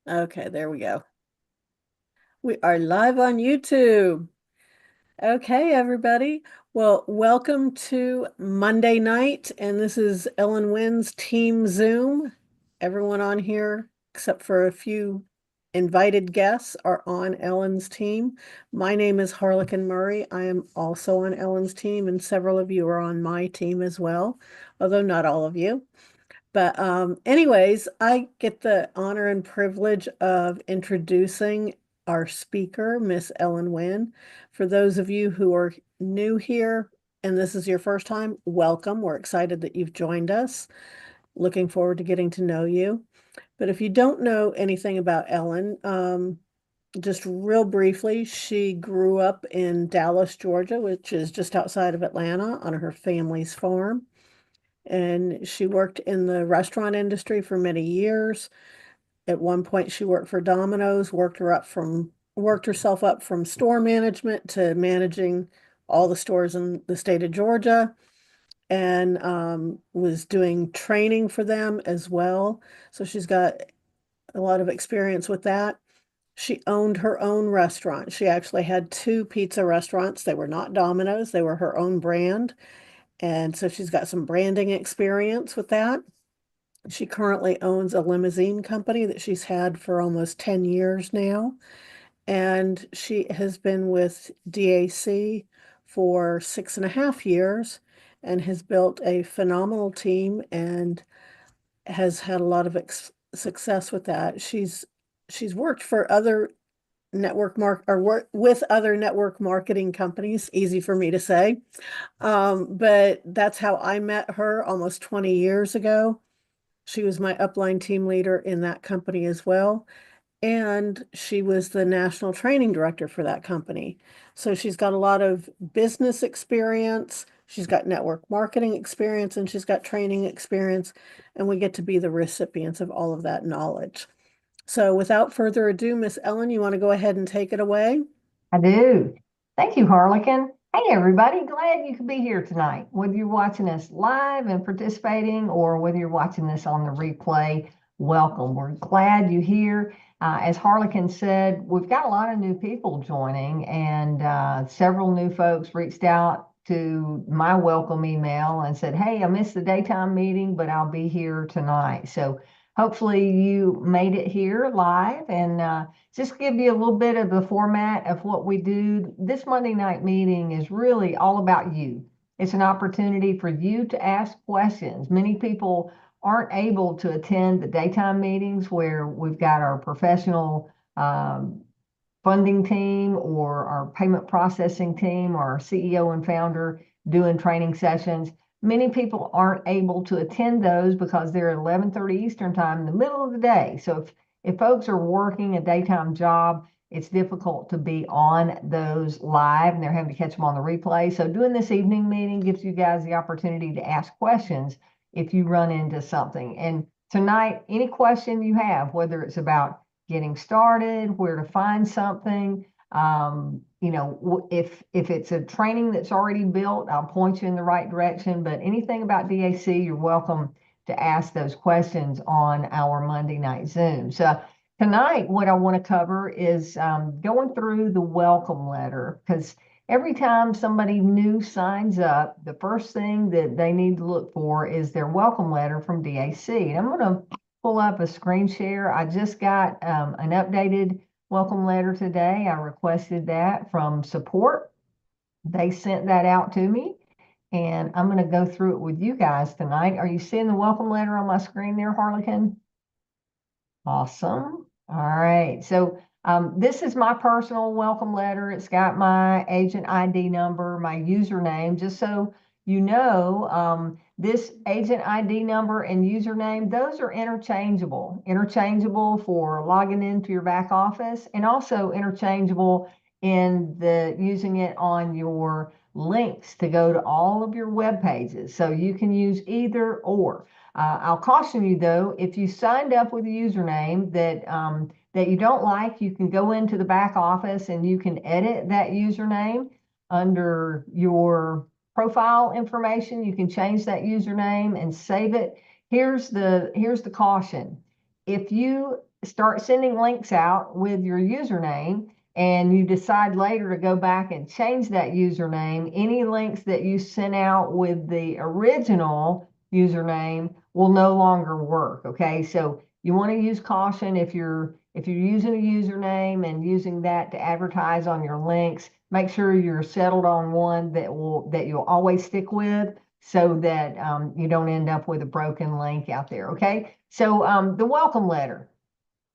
Okay, there we go. We are live on YouTube. Okay, everybody. Well, welcome to Monday night, and this is Ellen Wynn's Team Zoom. Everyone on here, except for a few invited guests, are on Ellen's team. My name is Harlequin Murray. I am also on Ellen's team, and several of you are on my team as well, although not all of you. But anyways, I get the honor and privilege of introducing our speaker, Miss Ellen Wynn. For those of you who are new here and this is your first time, welcome. We're excited that you've joined us. Looking forward to getting to know you. But if you don't know anything about Ellen, just real briefly, she grew up in Dallas, Georgia, which is just outside of Atlanta on her family's farm, and she worked in the restaurant industry for many years. At one point, she worked for Domino's, worked herself up from store management to managing all the stores in the state of Georgia, and was doing training for them as well. So she's got a lot of experience with that. She owned her own restaurant. She actually had two pizza restaurants. They were not Domino's, they were her own brand. And so she's got some branding experience with that. She currently owns a limousine company that she's had for almost 10 years now. And she has been with DAC for 6.5 years and has built a phenomenal team and has had a lot of success with that. She's worked for other with other network marketing companies, easy for me to say. But that's how I met her almost 20 years ago. She was my upline team leader in that company as well. And she was the national training director for that company. So she's got a lot of business experience. She's got network marketing experience and she's got training experience. And we get to be the recipients of all of that knowledge. So without further ado, Miss Ellen, you want to go ahead and take it away? I do. Thank you, Harlequin. Hey, everybody. Glad you could be here tonight. Whether you're watching us live and participating or whether you're watching this on the replay, welcome. We're glad you're here. As Harlequin said, we've got a lot of new people joining, and several new folks reached out to my welcome email and said, "Hey, I missed the daytime meeting, but I'll be here tonight." So hopefully you made it here live, and just give you a little bit of the format of what we do. This Monday night meeting is really all about you. It's an opportunity for you to ask questions. Many people aren't able to attend the daytime meetings where we've got our professional funding team or our payment processing team or our CEO and founder doing training sessions. Many people aren't able to attend those because they're at 11:30 Eastern time in the middle of the day. So if folks are working a daytime job, it's difficult to be on those live and they're having to catch them on the replay. So doing this evening meeting gives you guys the opportunity to ask questions if you run into something. And tonight, any question you have, whether it's about getting started, where to find something, if it's a training that's already built, I'll point you in the right direction. But anything about DAC, you're welcome to ask those questions on our Monday night Zoom. So tonight, what I want to cover is going through the welcome letter, because every time somebody new signs up, the first thing that they need to look for is their welcome letter from DAC. And I'm going to pull up a screen share. I just got an updated welcome letter today. I requested that from support. They sent that out to me, and I'm going to go through it with you guys tonight. Are you seeing the welcome letter on my screen there, Harlequin? Awesome. All right. So this is my personal welcome letter. It's got my agent ID number, my username, just so you know, this agent ID number and username, those are interchangeable for logging into your back office, and also interchangeable in the using it on your links to go to all of your web pages. So you can use either or. I'll caution you though, if you signed up with a username that you don't like, you can go into the back office and you can edit that username under your profile information. You can change that username and save it. Here's the caution. if you start sending links out with your username and you decide later to go back and change that username, any links that you sent out with the original username will no longer work. Okay, so you want to use caution if you're using a username and using that to advertise on your links. Make sure you're settled on one that you'll always stick with, so that you don't end up with a broken link out there. Okay, so the welcome letter.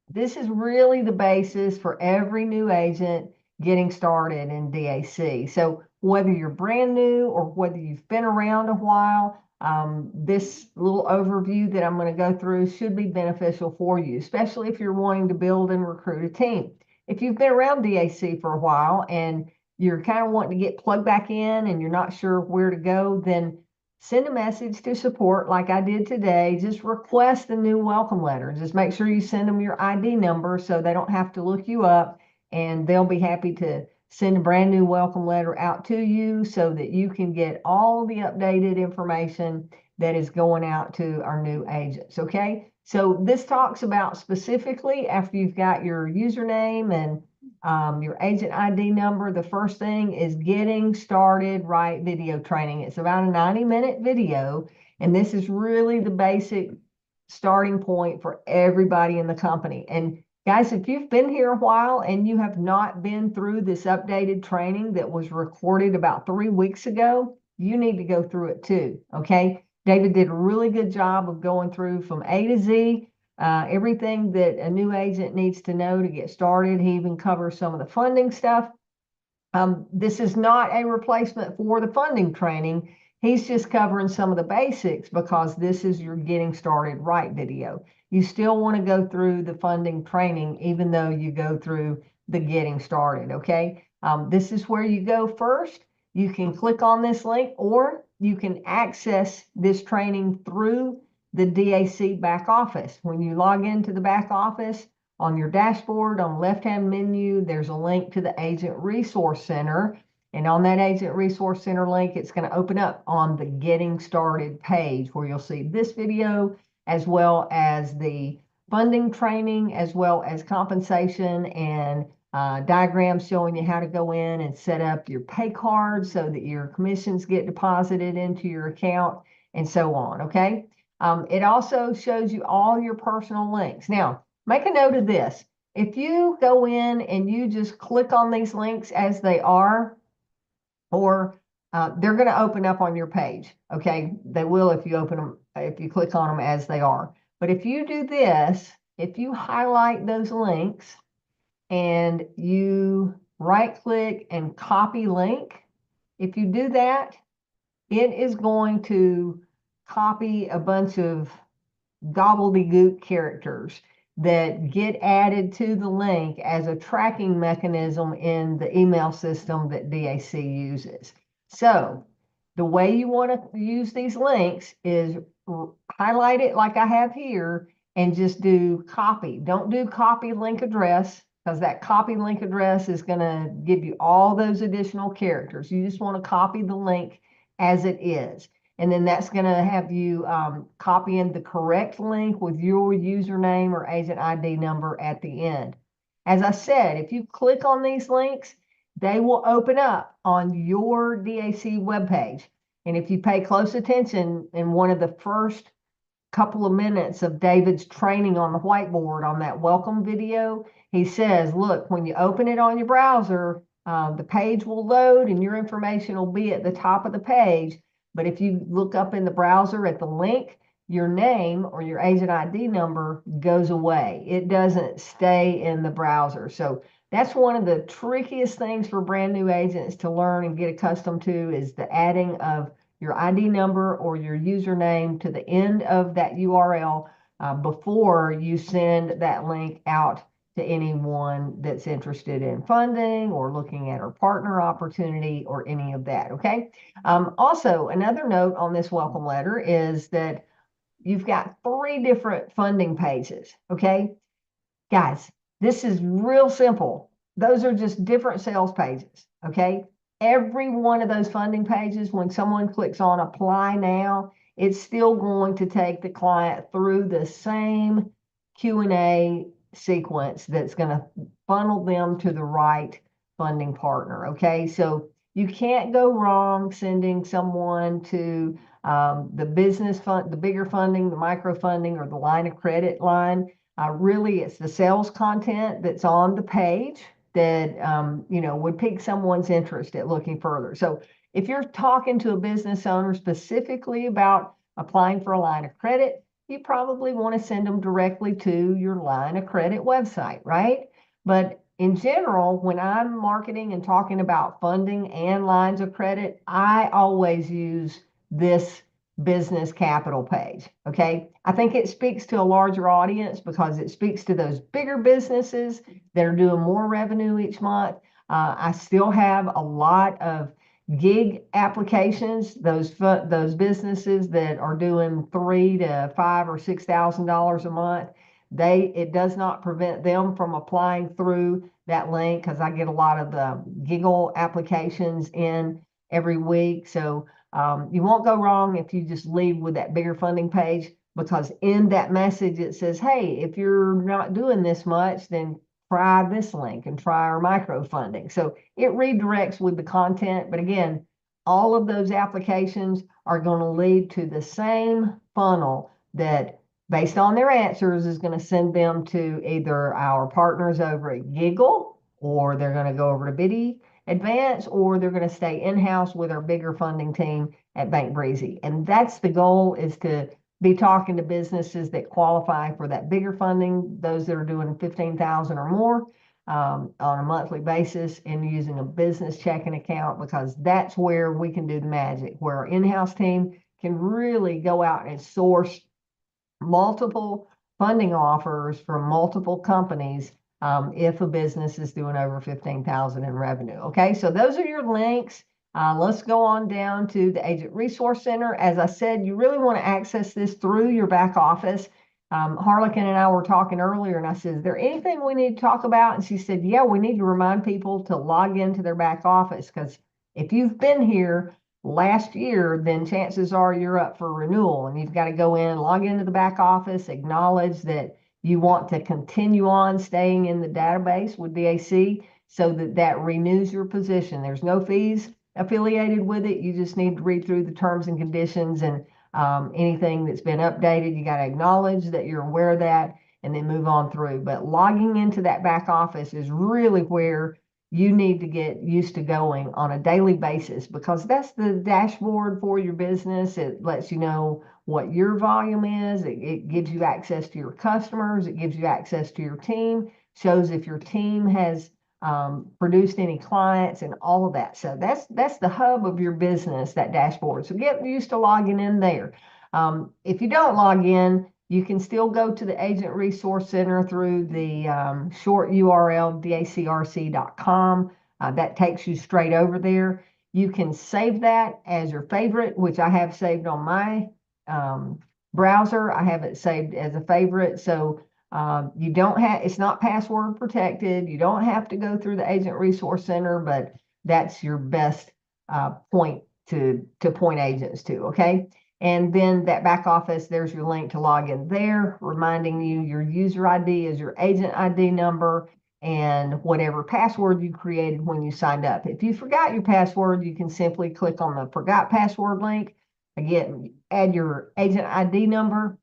This is really the basis for every new agent getting started in DAC. So whether you're brand new or whether you've been around a while, this little overview that I'm going to go through should be beneficial for you, especially if you're wanting to build and recruit a team. If you've been around DAC for a while and you're kind of wanting to get plugged back in and you're not sure where to go, then send a message to support like I did today. Just request a new welcome letter. Just make sure you send them your ID number so they don't have to look you up, and they'll be happy to send a brand new welcome letter out to you so that you can get all the updated information that is going out to our new agents. Okay, so this talks about specifically after you've got your username and your agent ID number. The first thing is getting started right video training. It's about a 90-minute video, and this is really the basic starting point for everybody in the company. And guys, if you've been here a while and you have not been through this updated training that was recorded about 3 weeks ago, you need to go through it too. Okay, David did a really good job of going through from A to Z. Everything that a new agent needs to know to get started. He even covers some of the funding stuff. This is not a replacement for the funding training. He's just covering some of the basics because this is your getting started right video. You still want to go through the funding training even though you go through the getting started, okay? This is where you go first. You can click on this link, or you can access this training through the DAC back office. When you log into the back office, on your dashboard, on the left-hand menu, there's a link to the Agent Resource Center. And on that Agent Resource Center link, it's going to open up on the Getting Started page where you'll see this video, as well as the funding training, as well as compensation and diagrams showing you how to go in and set up your pay card so that your commissions get deposited into your account and so on, okay? It also shows you all your personal links. Now, make a note of this. If you go in and you just click on these links as they are, or they're going to open up on your page. Okay, they will if you open them, if you click on them as they are. But if you do this, if you highlight those links and you right click and copy link, if you do that, it is going to copy a bunch of gobbledygook characters that get added to the link as a tracking mechanism in the email system that DAC uses. So the way you want to use these links is highlight it like I have here and just do copy. Don't do copy link address, because that copy link address is going to give you all those additional characters. You just want to copy the link as it is. And then that's going to have you copy in the correct link with your username or agent ID number at the end. As I said, if you click on these links, they will open up on your DAC webpage. And if you pay close attention in one of the first couple of minutes of David's training on the whiteboard on that welcome video, he says, look, when you open it on your browser, the page will load and your information will be at the top of the page. But if you look up in the browser at the link, your name or your agent ID number goes away. It doesn't stay in the browser. So that's one of the trickiest things for brand new agents to learn and get accustomed to, is the adding of your ID number or your username to the end of that URL before you send that link out to anyone that's interested in funding or looking at our partner opportunity or any of that, okay? Also, another note on this welcome letter is that you've got 3 different funding pages, okay? Guys, this is real simple. Those are just different sales pages, okay? Every one of those funding pages, when someone clicks on apply now, it's still going to take the client through the same Q&A sequence that's going to funnel them to the right funding partner. Okay, so you can't go wrong sending someone to the business fund, the bigger funding, the micro funding, or the line of credit line. Really, it's the sales content that's on the page that would pique someone's interest at looking further. So if you're talking to a business owner specifically about applying for a line of credit, you probably want to send them directly to your line of credit website, right? But in general, when I'm marketing and talking about funding and lines of credit, I always use this business capital page. Okay. I think it speaks to a larger audience because it speaks to those bigger businesses that are doing more revenue each month. I still have a lot of gig applications, those businesses that are doing $3,000 to $5,000 or $6,000 a month. It does not prevent them from applying through that link because I get a lot of the giggle applications in every week. So you won't go wrong if you just lead with that bigger funding page, because in that message it says, hey, if you're not doing this much, then try this link and try our micro funding. So it redirects with the content. But again, all of those applications are going to lead to the same funnel that, based on their answers, is going to send them to either our partners over at Giggle, or they're going to go over to Biddy Advance, or they're going to stay in-house with our bigger funding team at Bank Breezy. And that's the goal, is to be talking to businesses that qualify for that bigger funding, those that are doing 15,000 or more on a monthly basis, and using a business checking account, because that's where we can do the magic, where our in-house team can really go out and source multiple funding offers from multiple companies if a business is doing over 15,000 in revenue. Okay, so those are your links. Let's go on down to the Agent Resource Center. As I said, you really want to access this through your back office. Harlequin and I were talking earlier, and I said, is there anything we need to talk about? And she said, yeah, we need to remind people to log into their back office, because if you've been here last year, then chances are you're up for renewal, and you've got to go in, log into the back office, acknowledge that you want to continue on staying in the database with DAC so that that renews your position. There's no fees affiliated with it. You just need to read through the terms and conditions, and anything that's been updated, you got to acknowledge that you're aware of that and then move on through. But logging into that back office is really where you need to get used to going on a daily basis, because that's the dashboard for your business. It lets you know what your volume is. It gives you access to your customers. It gives you access to your team, shows if your team has produced any clients and all of that. So that's the hub of your business, that dashboard. So get used to logging in there. If you don't log in, you can still go to the Agent Resource Center through the short URL, dacrc.com. That takes you straight over there. You can save that as your favorite, which I have saved on my browser. I have it saved as a favorite. So you don't have, it's not password protected. You don't have to go through the Agent Resource Center, but that's your best point to point agents to, okay? And then that back office, there's your link to log in there, reminding you your user ID is your agent ID number and whatever password you created when you signed up. If you forgot your password, you can simply click on the forgot password link. Again, add your agent ID number,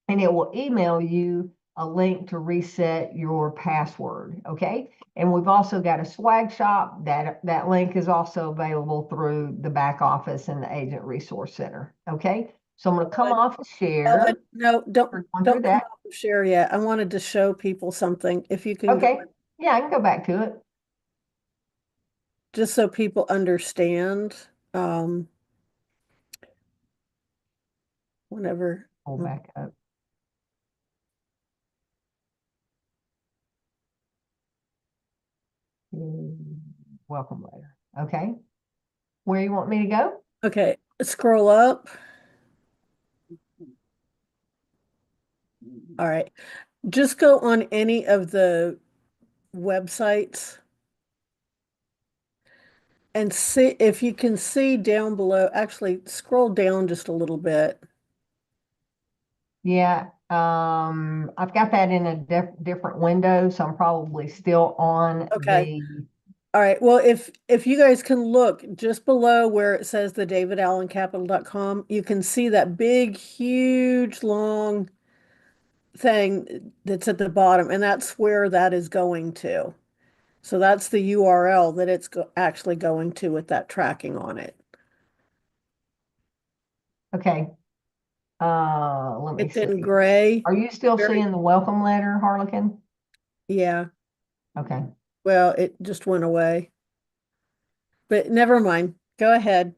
and it will email you a link to reset your password. Okay. And we've also got a swag shop. That link is also available through the back office and the Agent Resource Center. Okay. So I'm going to come off and share. No, We're going through don't come that. off of share yet. I wanted to show people something. If you can go, Okay. Yeah, I can go back to it. just so people understand, um, whenever. Pull back up. Welcome letter. Okay. Where you want me to go? Okay, scroll up. All right. Just go on any of the websites and see if you can see down below. Actually, scroll down just a little bit. Yeah. I've got that in a different window, so I'm probably still on Okay. the, All right. Well, if you guys can look just below where it says the davidallencapital.com, you can see that big, huge, long thing that's at the bottom, and that's where that is going to. So that's the URL that it's actually going to with that tracking on it. okay, let me It's in see. gray. Are you still Very, seeing the welcome letter, Harlequin? yeah. Okay. Well, it just went away. But never mind. Go ahead.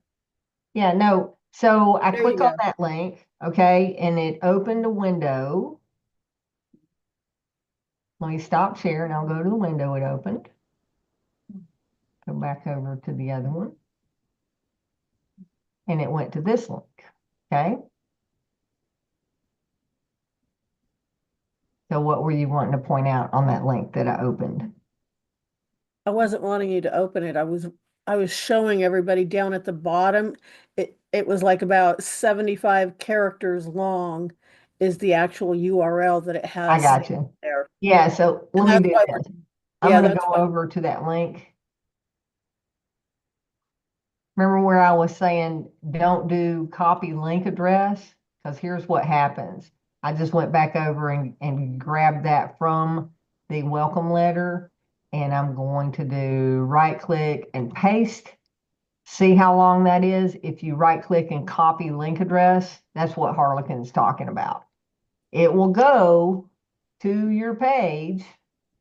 Yeah, no. So I There you clicked on go. that link, okay, and it opened a window. Let me stop share and I'll go to the window it opened. Go back over to the other one. And it went to this link, okay? So what were you wanting to point out on that link that I opened? I wasn't wanting you to open it. I was showing everybody down at the bottom. It was like about 75 characters long is the actual URL that it I has got you. there. Yeah, so And let me that's do why this. I'm yeah, going to that's go why. over to that link. Remember where I was saying don't do copy link address? Because here's what happens. I just went back over and grabbed that from the welcome letter, and I'm going to do right click and paste. See how long that is? If you right click and copy link address, that's what Harlequin's talking about. It will go to your page,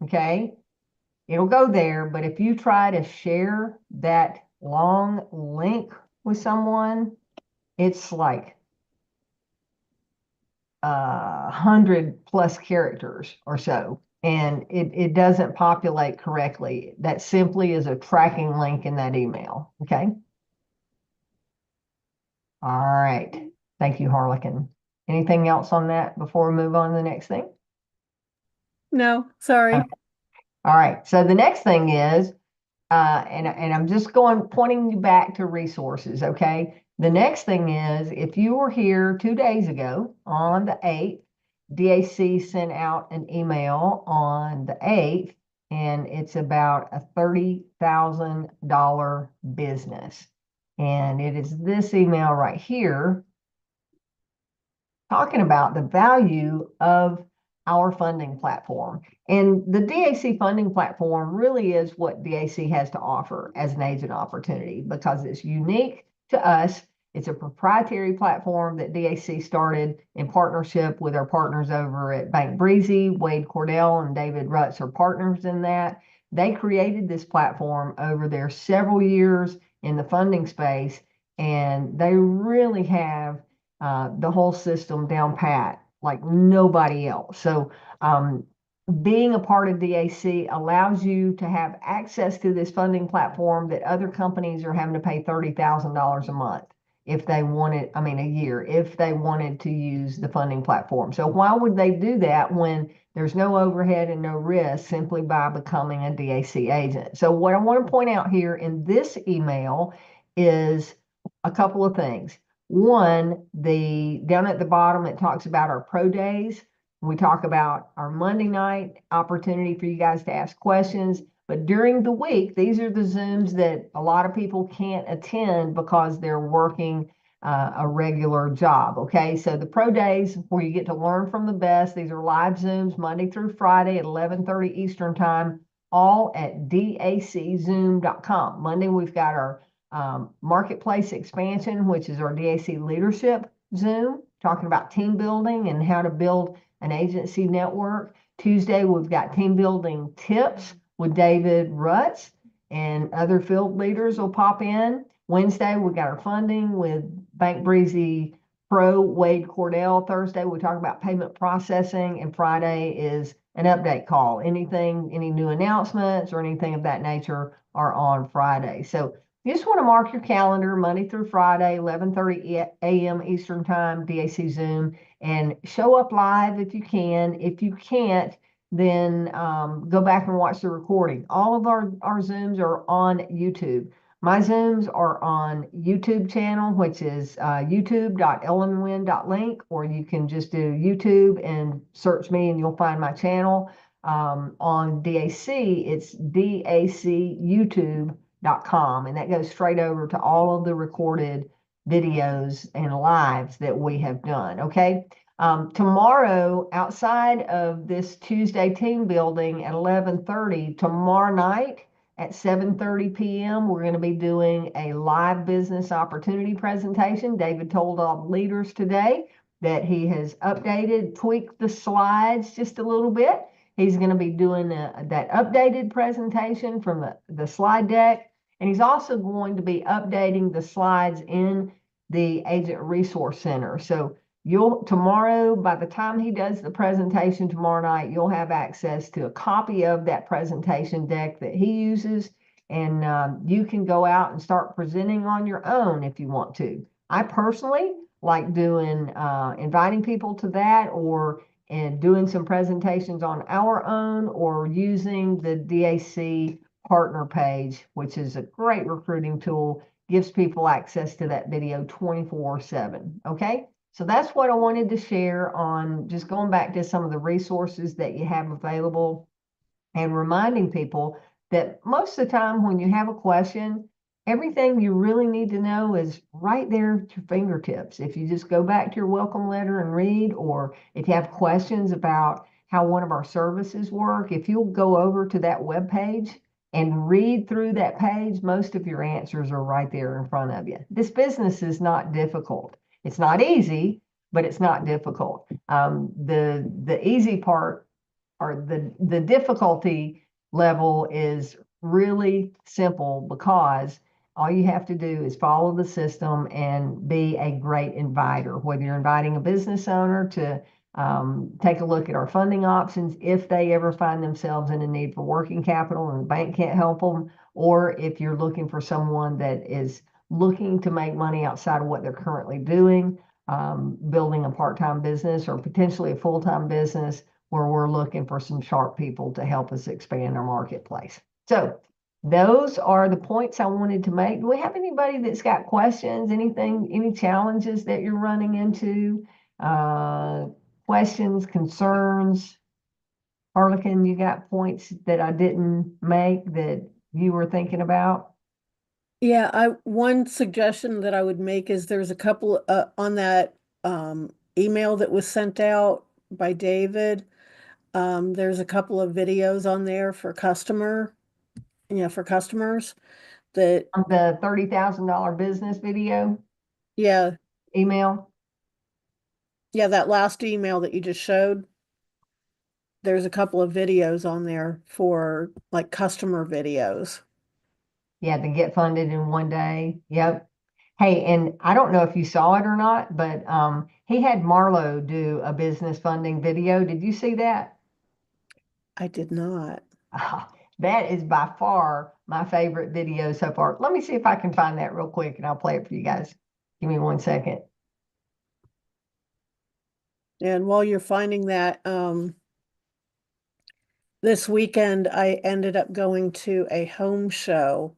okay? It'll go there, but if you try to share that long link with someone, it's like 100 plus characters or so, and it doesn't populate correctly. That simply is a tracking link in that email, okay? All right. Thank you, Harlequin. Anything else on that before we move on to the next thing? No, sorry. Okay. All right. So the next thing is, and I'm just pointing you back to resources, okay? The next thing is, if you were here 2 days ago on the 8th, DAC sent out an email on the 8th, and it's about a $30,000 business. And it is this email right here talking about the value of our funding platform. And the DAC funding platform really is what DAC has to offer as an agent opportunity because it's unique to us. It's a proprietary platform that DAC started in partnership with our partners over at Bank Breezy. Wade Cordell and David Rutz are partners in that. They created this platform over their several years in the funding space, and they really have the whole system down pat like nobody else. So being a part of DAC allows you to have access to this funding platform that other companies are having to pay $30,000 a month if they wanted, I mean, a year, if they wanted to use the funding platform. So why would they do that when there's no overhead and no risk simply by becoming a DAC agent? So what I want to point out here in this email is a couple of things. One, the down at the bottom, it talks about our pro days. We talk about our Monday night opportunity for you guys to ask questions. But during the week, these are the Zooms that a lot of people can't attend because they're working a regular job. Okay, so the pro days where you get to learn from the best. These are live Zooms Monday through Friday at 11:30 Eastern time, all at daczoom.com. Monday, we've got our marketplace expansion, which is our DAC leadership Zoom, talking about team building and how to build an agency network. Tuesday, we've got team building tips with David Rutz, and other field leaders will pop in. Wednesday, we got our funding with Bank Breezy Pro Wade Cordell. Thursday, we talk about payment processing, and Friday is an update call. Anything, any new announcements or anything of that nature are on Friday. So you just want to mark your calendar Monday through Friday, 11:30 a.m. Eastern Time, DAC Zoom, and show up live if you can. If you can't, then go back and watch the recording. All of our Zooms are on YouTube. My Zooms are on YouTube channel, which is youtube.ellenwin.link, or you can just do YouTube and search me and you'll find my channel. On DAC, it's dacyoutube.com, and that goes straight over to all of the recorded videos and lives that we have done. Okay. Tomorrow, outside of this Tuesday team building at 11:30, tomorrow night at 7:30 p.m., we're going to be doing a live business opportunity presentation. David told all the leaders today that he has updated, tweaked the slides just a little bit. He's going to be doing that updated presentation from the slide deck. And he's also going to be updating the slides in the Agent Resource Center. So tomorrow, by the time he does the presentation tomorrow night, you'll have access to a copy of that presentation deck that he uses, and you can go out and start presenting on your own if you want to. I personally like doing inviting people to that, or and doing some presentations on our own, or using the DAC partner page, which is a great recruiting tool, gives people access to that video 24/7. Okay. So that's what I wanted to share on just going back to some of the resources that you have available, and reminding people that most of the time when you have a question, everything you really need to know is right there at your fingertips. If you just go back to your welcome letter and read, or if you have questions about how one of our services work, if you'll go over to that web page and read through that page, most of your answers are right there in front of you. This business is not difficult. It's not easy, but it's not difficult. The easy part, or the difficulty level, is really simple, because all you have to do is follow the system and be a great inviter. Whether you're inviting a business owner to take a look at our funding options if they ever find themselves in a need for working capital and the bank can't help them, or if you're looking for someone that is looking to make money outside of what they're currently doing, building a part-time business or potentially a full-time business, where we're looking for some sharp people to help us expand our marketplace. So those are the points I wanted to make. Do we have anybody that's got questions, anything, any challenges that you're running into? Questions, concerns? Harlequin, you got points that I didn't make that you were thinking about? Yeah, one suggestion that I would make is there's a couple on that email that was sent out by David. There's a couple of videos on there for for customers that, On the $30,000 business video yeah, email? yeah, that last email that you just showed, there's a couple of videos on there for like customer videos. Yeah, to get funded in one day. Yep. Hey, and I don't know if you saw it or not, but he had Marlo do a business funding video. Did you see that? I did not. That is by far my favorite video so far. Let me see if I can find that real quick, and I'll play it for you guys. Give me 1 second. And while you're finding that, this weekend I ended up going to a home show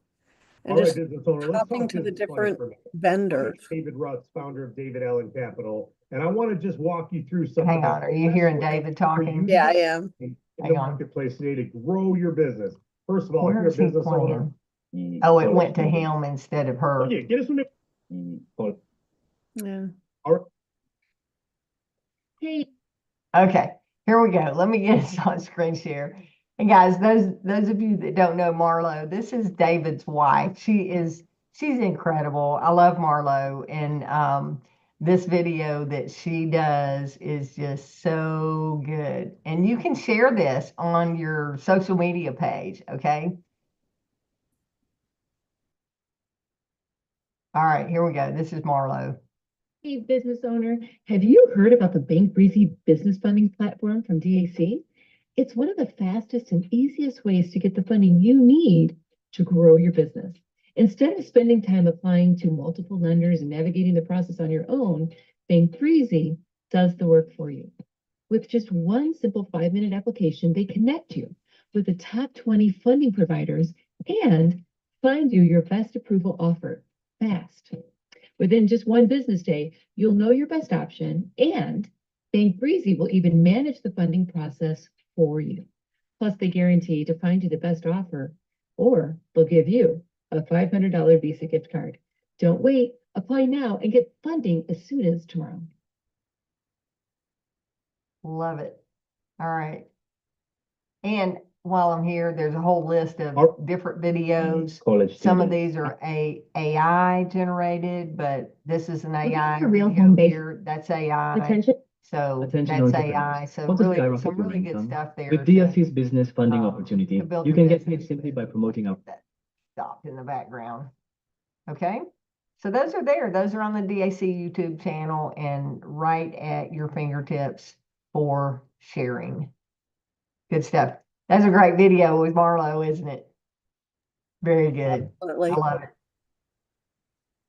and All right, just business owner, let's talking talk to the business plan different for a minute. My name vendors. is David Rutz, founder of David Allen Capital, and I want to just walk you through some Hang of the on, are you best hearing ways David for talking? you Yeah, I am. in the Hang on. marketplace today to grow your business. First of all, if Where you're a is he business owner, playing? Oh, it went to him instead of her. okay, get us some. Yeah. All right. Hey. Okay, here we go. Let me get us on screen share. And guys, those of you that don't know Marlo, this is David's wife. She's incredible. I love Marlo, and this video that she does is just so good. And you can share this on your social media page, okay? All right, here we go. This is Marlo. Hey, business owner, have you heard about the Bank Breezy business funding platform from DAC? It's one of the fastest and easiest ways to get the funding you need to grow your business. Instead of spending time applying to multiple lenders and navigating the process on your own, Bank Breezy does the work for you. With just one simple 5-minute application, they connect you with the top 20 funding providers and find you your best approval offer fast. Within just one business day, you'll know your best option, and Bank Breezy will even manage the funding process for you. Plus, they guarantee to find you the best offer, or they'll give you a $500 Visa gift card. Don't wait. Apply now and get funding as soon as tomorrow. Love it. All right. And while I'm here, there's a whole list of different videos. College Some of students. these are AI generated, but this is an AI for real video home-based here. That's AI. Attention. So Attention that's entrepreneurs. AI. So Want to really, skyrocket some your really good income? stuff there. With DFC's business funding to opportunity, build you your can get paid business simply with. by promoting our That stopped in the background. Okay. So those are there. Those are on the DAC YouTube channel and right at your fingertips for sharing. Good stuff. That's a great video with Marlo, isn't it? Very good. Absolutely. I love it.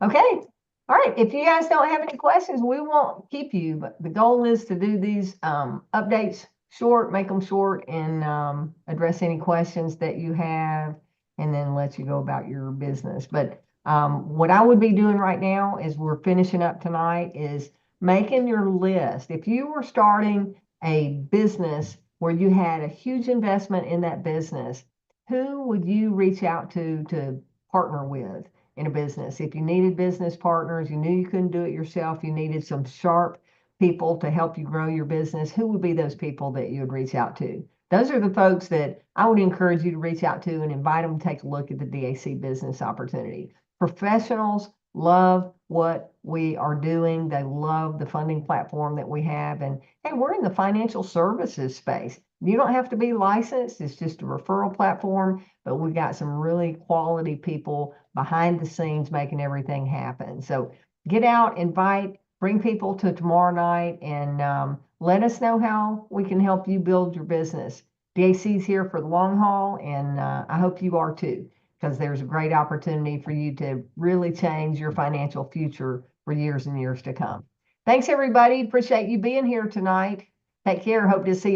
Okay. All right. If you guys don't have any questions, we won't keep you, but the goal is to do these updates short, make them short, and address any questions that you have, and then let you go about your business. But what I would be doing right now is we're finishing up tonight is making your list. If you were starting a business where you had a huge investment in that business, who would you reach out to partner with in a business? If you needed business partners, you knew you couldn't do it yourself, you needed some sharp people to help you grow your business, who would be those people that you would reach out to? Those are the folks that I would encourage you to reach out to and invite them to take a look at the DAC business opportunity. Professionals love what we are doing. They love the funding platform that we have. And hey, we're in the financial services space. You don't have to be licensed. It's just a referral platform, but we've got some really quality people behind the scenes making everything happen. So get out, invite, bring people to tomorrow night, and let us know how we can help you build your business. DAC is here for the long haul, and I hope you are too, because there's a great opportunity for you to really change your financial future for years and years to come. Thanks, everybody. Appreciate you being here tonight. Take care. Hope to see you.